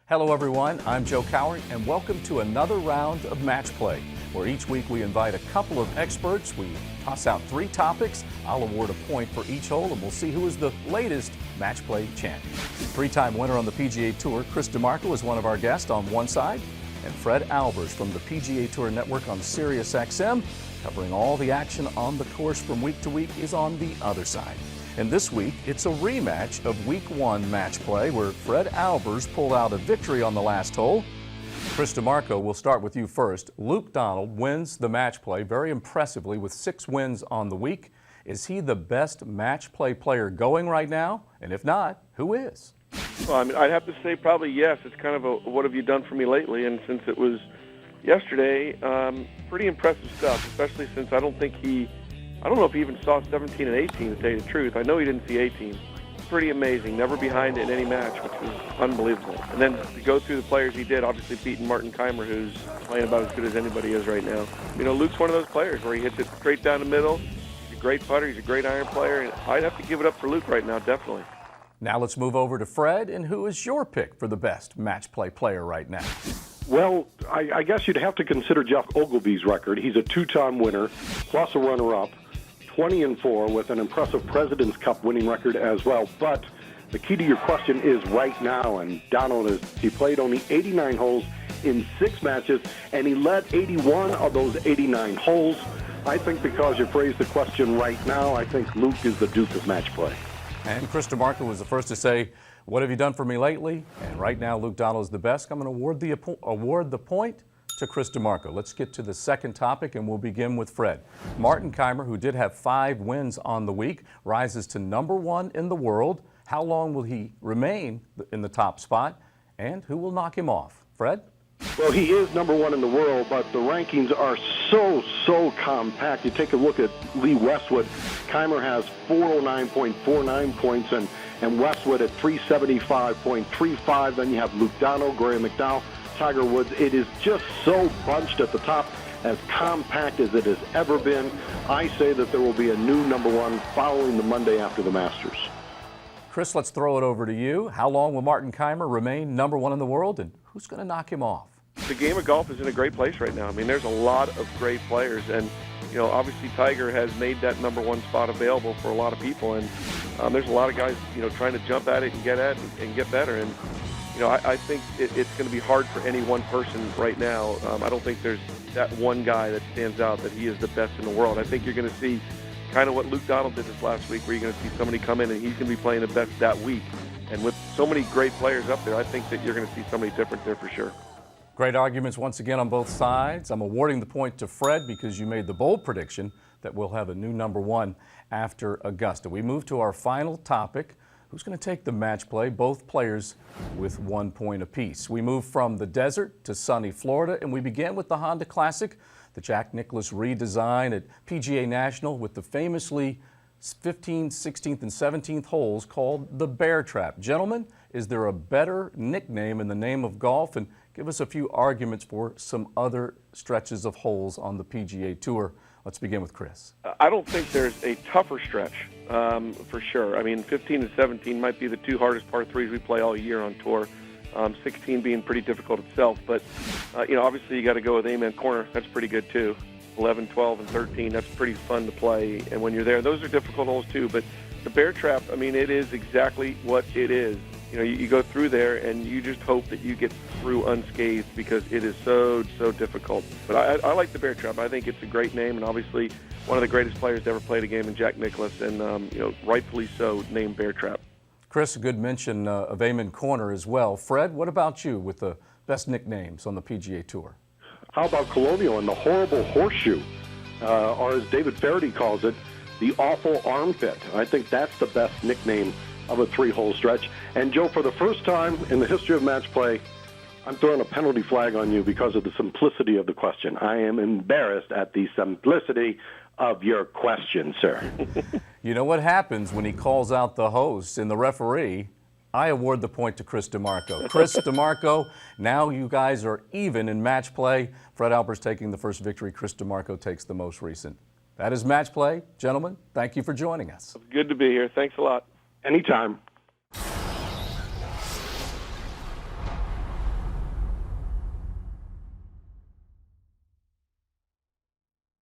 Hello everyone, I'm Joe Coward and welcome to another round of Match Play, where each week we invite a couple of experts. We toss out 3 topics. I'll award a point for each hole and we'll see who is the latest Match Play champion. 3-time winner on the PGA Tour, Chris DiMarco is one of our guests on one side, and Fred Albers from the PGA TOUR Network on SiriusXM, covering all the action on the course from week to week, is on the other side. And this week, it's a rematch of Week 1 Match Play, where Fred Albers pulled out a victory on the last hole. Chris DiMarco, we'll start with you first. Luke Donald wins the Match Play very impressively with 6 wins on the week. Is he the best Match Play player going right now? And if not, who is? Well, I mean, I'd have to say probably yes. It's kind of a what have you done for me lately? And since it was yesterday, pretty impressive stuff, especially since I don't know if he even saw 17 and 18, to tell you the truth. I know he didn't see 18. Pretty amazing. Never behind in any match, which was unbelievable. And then to go through the players he did, obviously beating Martin Keimer, who's playing about as good as anybody is right now. You know, Luke's one of those players where he hits it straight down the middle. He's a great putter. He's a great iron player. And I'd have to give it up for Luke right now, definitely. Now let's move over to Fred. And who is your pick for the best Match Play player right now? Well, I guess you'd have to consider Jeff Ogilvy's record. He's a 2-time winner, plus a runner-up. 20-4 with an impressive President's Cup winning record as well. But the key to your question is right now, and Donald he played only 89 holes in 6 matches, and he led 81 of those 89 holes. I think because you phrased the question right now, I think Luke is the Duke of Match Play. And Chris DiMarco was the first to say, what have you done for me lately? And right now, Luke Donald is the best. I'm going to award the point to Chris DiMarco. Let's get to the second topic, and we'll begin with Fred. Martin Keimer, who did have 5 wins on the week, rises to #1 in the world. How long will he remain in the top spot, and who will knock him off? Fred? Well, he is #1 in the world, but the rankings are so compact. You take a look at Lee Westwood. Keimer has 409.49 points, and Westwood at 375.35. Then you have Luke Donald, Graham McDowell, Tiger Woods. It is just so bunched at the top, as compact as it has ever been. I say that there will be a new #1 following the Monday after the Masters. Chris, let's throw it over to you. How long will Martin Keimer remain #1 in the world, and who's going to knock him off? The game of golf is in a great place right now. I mean, there's a lot of great players, and you know, obviously Tiger has made that #1 spot available for a lot of people, and there's a lot of guys, you know, trying to jump at it and get at it and get better. And you know, I think it's going to be hard for any one person right now. I don't think there's that one guy that stands out that he is the best in the world. I think you're going to see kind of what Luke Donald did this last week, where you're going to see somebody come in and he's going to be playing the best that week. And with so many great players up there, I think that you're going to see somebody different there for sure. Great arguments once again on both sides. I'm awarding the point to Fred because you made the bold prediction that we'll have a new #1 after Augusta. We move to our final topic. Who's going to take the match play? Both players with 1 point apiece. We move from the desert to sunny Florida, and we begin with the Honda Classic, the Jack Nicklaus redesign at PGA National with the famously 15th, 16th, and 17th holes called the Bear Trap. Gentlemen, is there a better nickname in the name of golf? And give us a few arguments for some other stretches of holes on the PGA Tour. Let's begin with Chris. I don't think there's a tougher stretch, for sure. I mean, 15 and 17 might be the 2 hardest par 3s we play all year on tour. 16 being pretty difficult itself. But, you know, obviously you got to go with Amen Corner. That's pretty good, too. 11, 12, and 13, that's pretty fun to play. And when you're there, those are difficult holes, too. But the Bear Trap, I mean, it is exactly what it is. You know, you go through there and you just hope that you get through unscathed because it is so difficult. But I like the Bear Trap. I think it's a great name, and obviously one of the greatest players to ever play the game in Jack Nicklaus, and you know, rightfully so, named Bear Trap. Chris, a good mention of Amen Corner as well. Fred, what about you with the best nicknames on the PGA Tour? How about Colonial and the Horrible Horseshoe, or as David Faraday calls it, the Awful Armpit? I think that's the best nickname of a 3-hole stretch. And Joe, for the first time in the history of match play, I'm throwing a penalty flag on you because of the simplicity of the question. I am embarrassed at the simplicity of your question, sir. You know what happens when he calls out the host and the referee? I award the point to Chris DiMarco. Chris DiMarco, now you guys are even in match play. Fred Albers taking the first victory. Chris DiMarco takes the most recent. That is match play. Gentlemen, thank you for joining us. Good to be here. Thanks a lot. Anytime.